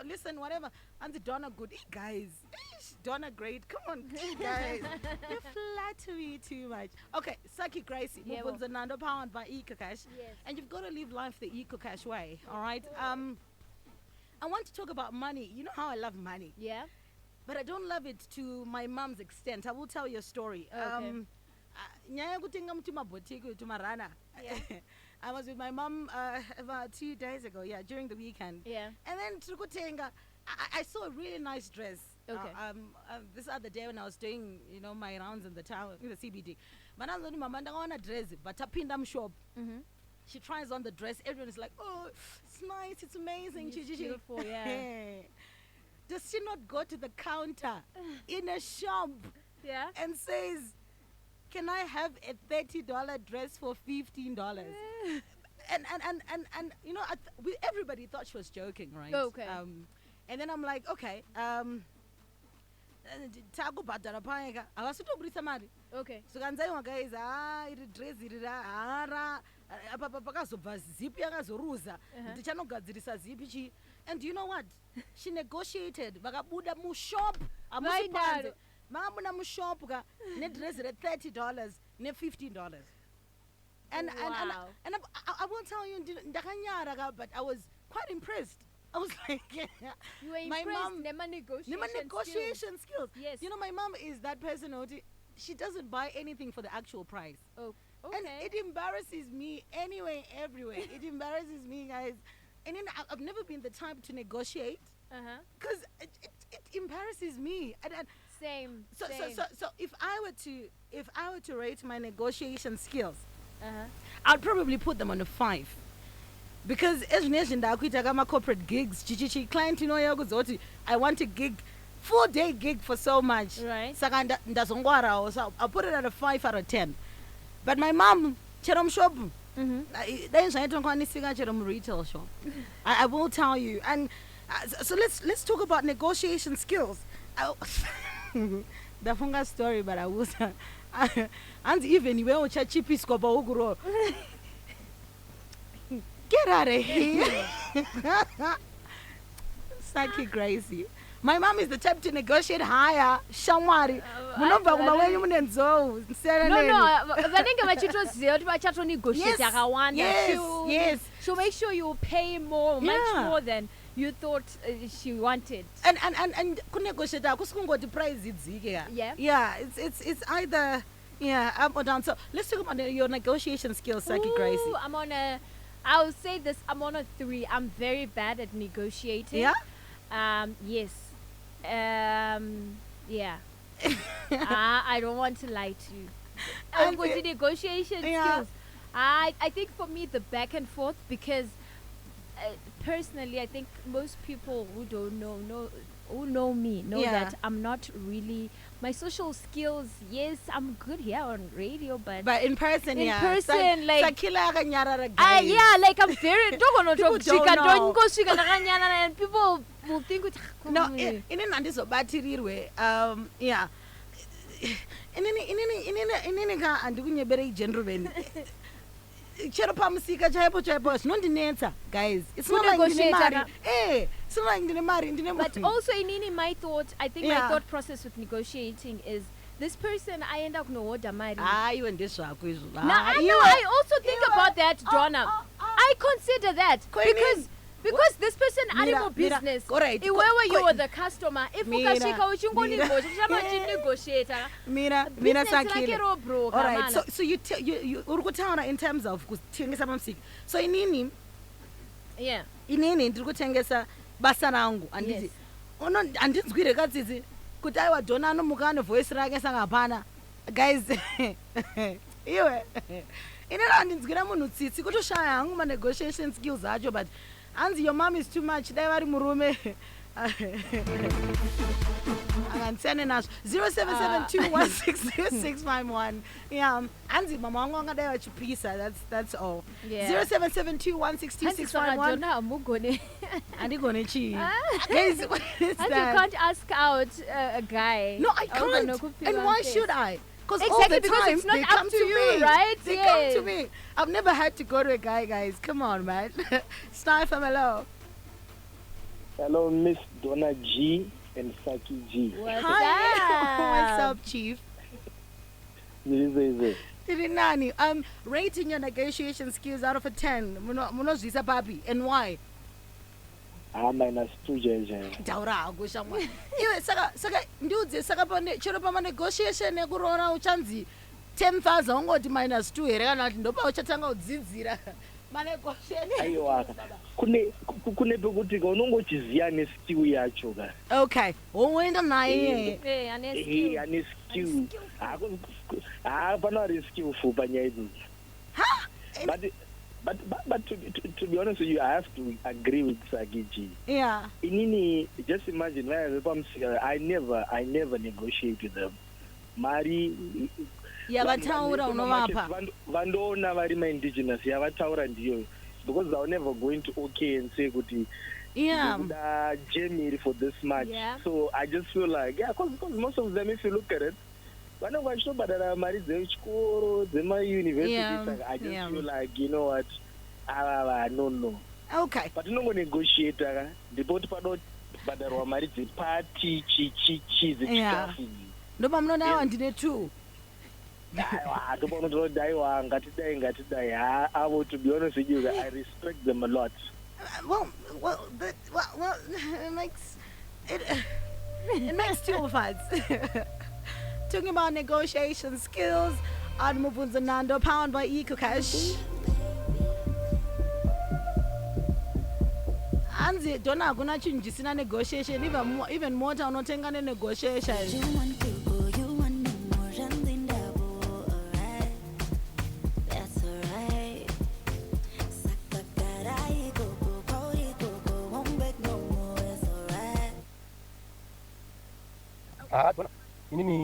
listen, whatever. And the Donna good. Guys, Donna great. Come on, guys. You flatter me too much. Okay, Saki Gracie. Mubvunzonhando powered by EcoCash. Yes. And you've got to live life the EcoCash way, all right? I want to talk about money. You know how I love money. Yeah. But I don't love it to my mom's extent. I will tell you a story. Okay. I was with my mom about 2 days ago, during the weekend. Yeah. And then I saw a really nice dress. Okay. This other day when I was doing, my rounds in the town, in the CBD. But I was mama ndakaona dress, but I'm shop. She tries on the dress. Everyone is like, "Oh, it's nice, it's amazing." It's beautiful, yeah. Does she not go to the counter in a shop and says, "Can I have a $30 dress for $15?" and everybody thought she was joking, right? Okay. And then I'm like, okay, Okay. so kanzaiwa guys, iri dress iri hara apa pakazobva zipi yakazoruza ndichanogadzirisa zipi chi. And you know what? She negotiated. Vakabuda mushop amusipanze. Vakabuda mushop ka nedress re $30 ne $15. And I won't tell you ndakanyara ka, but I was quite impressed. I was like, you were impressed. My mom, negotiation skills. Yes. You know, my mom is that person who she doesn't buy anything for the actual price. Oh, okay. And it embarrasses me anyway, everywhere. It embarrasses me, guys. And then I've never been the type to negotiate because it embarrasses me. And same. So if I were to rate my negotiation skills, I'd probably put them on a 5. Because as nation my corporate gigs, client I want a gig, 4-day gig for so much. Right. So I'll put it at a 5 out of 10. But my mom, cherom shop. Retail shop. I will tell you. And so let's talk about negotiation skills. The funga story, but I will. And even you will chat cheapy scope. Get out of here. Saki Gracie. My mom is the type to negotiate higher. Shamwari. No, yes. She'll make sure you pay more, much more than you thought she wanted. And negotiate the price it's either up or down. So let's talk about your negotiation skills, Saki Gracie. I'll say this, I'm on a 3. I'm very bad at negotiating. Yeah? Yes. Yeah. I don't want to lie to you. I'm going to negotiation skills. I think for me the back and forth, because personally I think most people who who know me know that I'm not really, my social skills, yes, I'm good here on radio, but in person, like like I'm very don't and people will think no in guys, it's not like but also in my thought, I think my thought process with negotiating is this person I end up no order marry. You and this I also think about that, Donna. I consider that because this person animal business. Correct. Where you were the customer, if all right, so you in terms of so inini ndiri kutengesa basa rangu anditi andinzwire katsitsi kuti aiwa Donna anomuka ane voice rake saka hapana guys iwe inero andinzwira munhu tsitsi kutoshaya hangu ma negotiation skills acho, but Anzi, your mom is too much. Dai vari murume. Angansene nazo 0772160651. Yeah, Anzi mama wangu angadai vachipisa. That's all. Yeah. 0772160651. Andigone chi. Guys, what is that? And you can't ask out a guy. No, I can't. And why should I? Exactly, all the because time it's not they up come to you, me. right? They come to me. I've never had to go to a guy, guys. Come on, man. Star FM, hello. Hello, Miss Donna G and Saki G. What's up, Chief? Easy. Nani, rating your negotiation skills out of a 10. Munozvisa papi, and why? -2 jeje. Daura agusha mwa. Iwe saka ndiudze saka pane chero pama negotiation ekurona uchanzi 10,000 ungoti -2 here kana kuti ndopa uchatanga kudzidzira manegotiation. Aiwa. Kune pekuti unongochiziya neskill yacho ka. Okay, woenda naye. Ane skill. Pana skill for panya idzi. But to be honest with you, I have to agree with Sagiji. Yeah. Inini, just imagine, I never negotiate with them. Mari. Yavataura unovapa. Vandoona vari indigenous. Yavataura ndiyo. Because they are never going to okay and say kuti. Yeah. Jamie for this much. Yeah. So I just feel like, because most of them, if you look at it, vanongasho badara mari dzechikoro dzemauniversity. I just feel like, you know what, no. Okay. But negotiate ndipo pado badarwa mari dzepati chichi dzechikafu. Ndoba munoda ndine 2. Ndoba unodaiwa ngatidai. To be honest with you, I respect them a lot. Well, it makes 2 of us. Talking about negotiation skills on Mubvunzonhando, powered by Ecocash. Anzi, dona kuna chinjisina negotiation, even more than unotenga negotiation.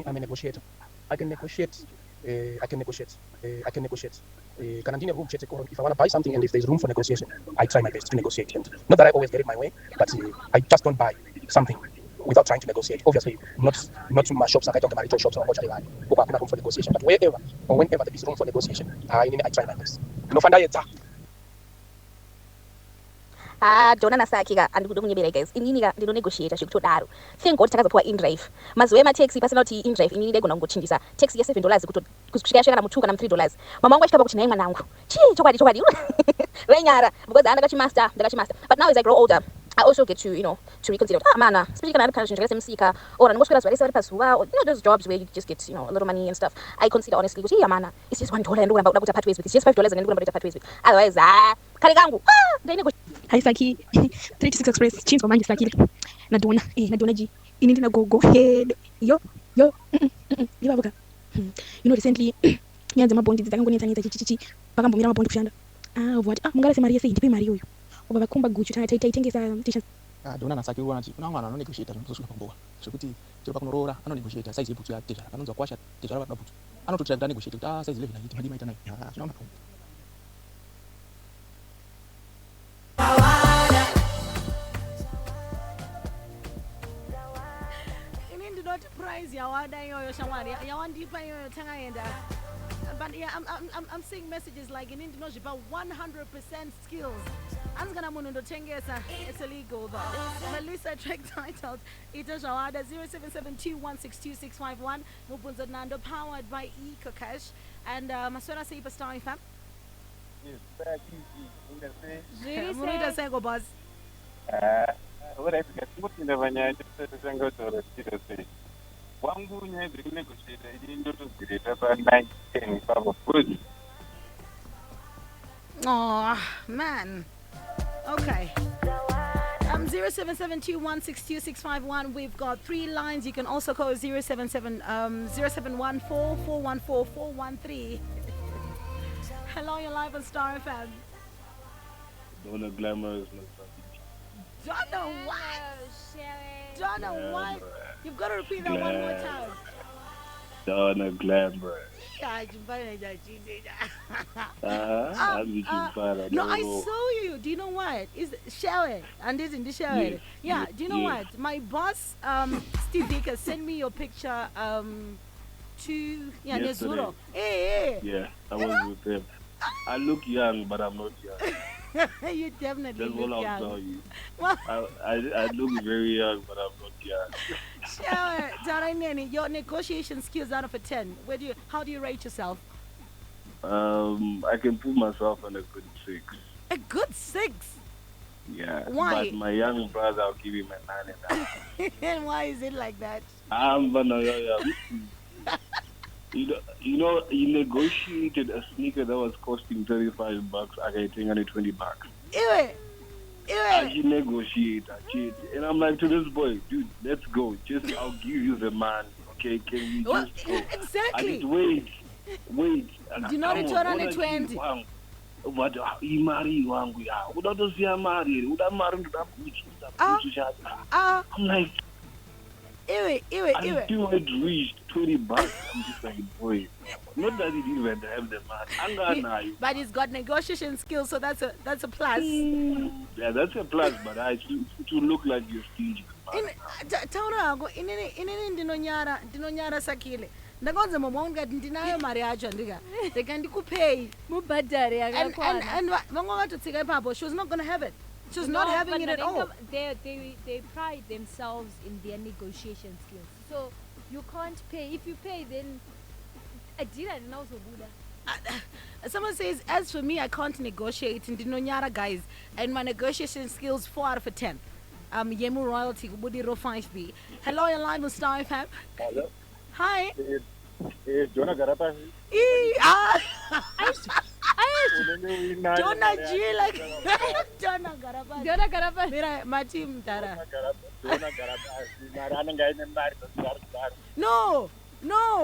I'm a negotiator. I can negotiate. Can I room check if I want to buy something and if there's room for negotiation, I try my best to negotiate. And not that I always get it my way, but I just don't buy something without trying to negotiate. Obviously, not to my shops, I don't buy retail shops or much I open room for negotiation. But wherever or whenever there is room for negotiation, I try my best. No find out. Dona nasakika andikudokunyebera guys inini ka ndinonegotiate zvekutodaro thank god takazopiwa indrive mazuva emateksi pasina kuti indrive inini ndaigona kungochinjisa taxi ye$7 kusvika yasvika na$2 kana $3 mama wangu achitapa kuti naye mwanangu chokwadi venyara because ndakachimaster but now as I grow older I also get to to reconsider mana especially kana kana zvinhu zvakasemusika or ndingoswera zuva rese vari pazuva those jobs where you just get a little money and stuff. I consider honestly kuti mana it's just $1 ndokuramba kuda kuita part ways with it's just $5 ndokuramba kuita part ways with otherwise kare kangu Hi Saki, 36 Express, change for manje Saki. Nadona G. Ini ndina go head. Yo. Ndibabuka. Recently nyanza mabondi dzakangonyetsa chichichi. Vakambomira mabondi kushanda. What? Mungala se Maria sei ndipe mari uyu. Oba vakumba guchu taitengesa t-shirt. Dona nasaki uwanati. Kuna mwana anonegotiate zvinozosuka pamboka. Zvekuti chero pakunorora anonegotiate size yebhutu ya tezvara panonzwa kwasha tezvara vada bhutu. Anototira kuti negotiate kuti size 11 ayiti madi maita nayo. Zvinoona. Prize yawada yoyo shamwari yawandipa yoyo tangaenda. But yeah, I'm seeing messages like in Indonesia 100% skills. Anzgana munundo tengesa. It's illegal though. Melissa track titled Ita Shawada 0772162651 Mubvunzonhando powered by Ecocash and Maswera Seipa Star FM. Yes, back easy. Munita Sego boss. What I forget, what in the Vanya just go to the city. One good negotiator, he didn't great about 9-10 of food. Oh man. Okay. 0772162651. We've got 3 lines. You can also call 0714414413. Hello, you're live on Star FM. Donna Glamorous. Donna what? Donna what? You've got to repeat that one more time. Donna Glamorous. No, I saw you. Do you know what? Is Sharon and this in the Sharon? Yeah. Do you know what? My boss, Steve Baker, sent me your picture. To Nezuro. Hey. Yeah, I was with him. I look young, but I'm not young. You definitely That's look all I'll young. tell you. Well, I look very young, but I'm not young. sure. Taraneni, your negotiation skills out of a 10. How do you rate yourself? I can put myself on a good 6. A good 6. Yeah. Why? But my young brother, I'll give him a 9.5. And why is it like that? But no, yeah. You negotiated a sneaker that was costing $35. I can take only $20. Ewe. I should negotiate. And I'm like to this boy, dude, let's go. I'll give you the man. Okay, can we Well, just go? exactly. I just wait. Do you not return on a 20? But imari wangu ya udotosiya mari udamari ndodakuchisa I'm like Ewe. until it reached $20. I'm just like, boy, not that he didn't even have the money. But he's got negotiation skills, so that's a plus. Yeah, that's a plus, but to look like you're stingy. Taura yangu inini ndinonyara sakile ndakonze mama wangu ngati ndinayo mari yacho ndika ndikupay Mubhadhari and yakakwana. vangu vakatotsika ipapo. She was not going to have it. She was not having it at all. They pride themselves in their negotiation skills. So you can't pay. If you pay, then adira ndinauzobuda. Someone says, as for me, I can't negotiate. Ndinonyara, guys, and my negotiation skills 4 out of a 10. Yemu Royalty, Budiro 5B. Hello, you're live on Star FM. Hello. Hi. Jonah Garapa. Jonah G, like Jonah Garapa. Jonah Garapa. Mira, my team, Tara. Jonah Garapa. No,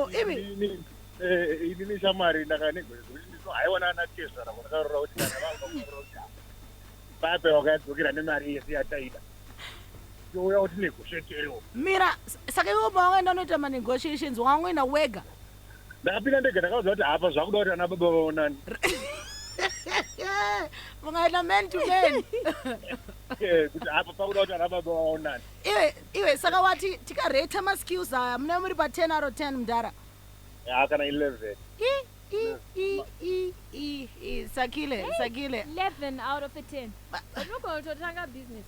Ibi. Ini samari nakani I wanna not kiss her. Papa okazokira nemari yesi yataita. You're out negotiate. Mira, sake ubonga ndanoita ma negotiations wangoenda wega. Ndapinda ndegana kuti apa zvakuda kuti ana baba vaonani. Mungaita man to man. Kuti apa pakuda kuti ana baba vaonani. Iwe saka wati tikareta ma skills aya mune muri pa 10 out of 10 mudara. Kana 11. Sakile. 11 out of a 10. But look at the business.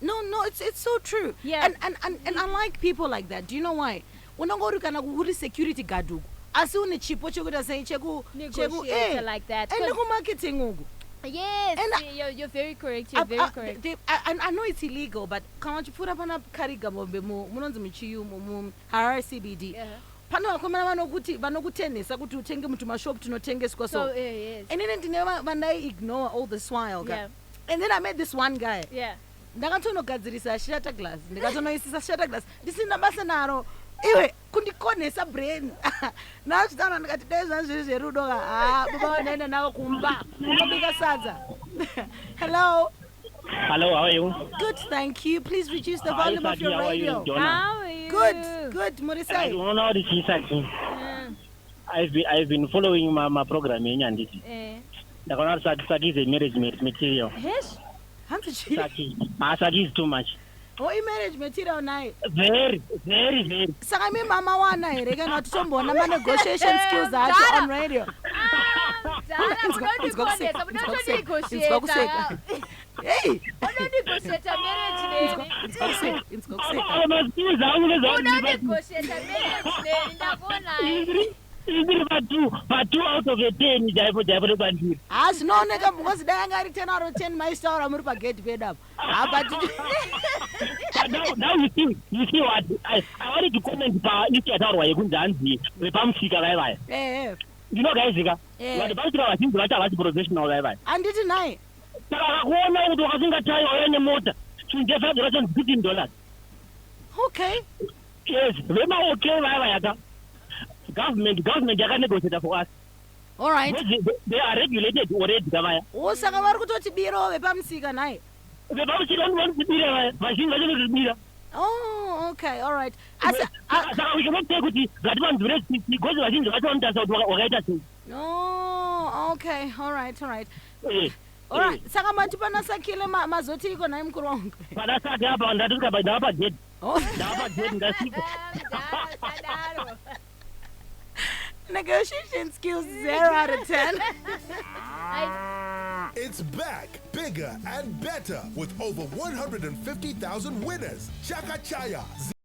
No, it's so true. Yeah. And I like people like that. Do you know why? Unongori kana kuri security guard ugu. Asi une chipo chokuta say cheku negotiator like that. And ku marketing ugu. Yes, and you're very correct. You're very correct. I know it's illegal, but can't you put up on a kariga munonzi michiyu mu RCBD. Yeah. Pano vakomana vanokutenesa kuti utenge mutumashop tunotengeswa so. Yes. And then ndine ignore all this while. Yeah. And then I met this one guy. Yeah. Ndakatonogadzirisa shatter glass. Ndikatonoisisa shatter glass. Ndisina basa naro. Iwe kundikonesa brain. Nachitana ndikati dai zverudo baba wanaenda nawo kumba. Unobika sadza. Hello. Hello, how are you? Good, thank you. Please reduce the volume of your radio. How are you? Good, Murisai. I don't know this is Saki. I've been following my program and this. Saki is a marriage material. Yes? Saki is too much. Oh, marriage material now. Very. Saka mi mama wana erega natutombona ma negotiation skills acho on radio. It's Hey! But 2 out of a 10 is As no nigga because they are 10 out of 10 my star I'm gonna get paid up. But now you see what I wanted to comment about if you are going the pump eh. You know guys, the bank I think was professional level. And did deny. $15. Okay. Yes, okay, government can negotiate for us. All right. They are regulated already. Osaka vari kutoti biro vepamusika naye. Oh, okay, all right. We cannot take it because no, okay, all right. All right. Saka matipana sakile mazoti iko naye mkuru wangu. Negotiation skills 0 out of 10. It's back, bigger and better with over 150,000 winners. Chaka Chaya.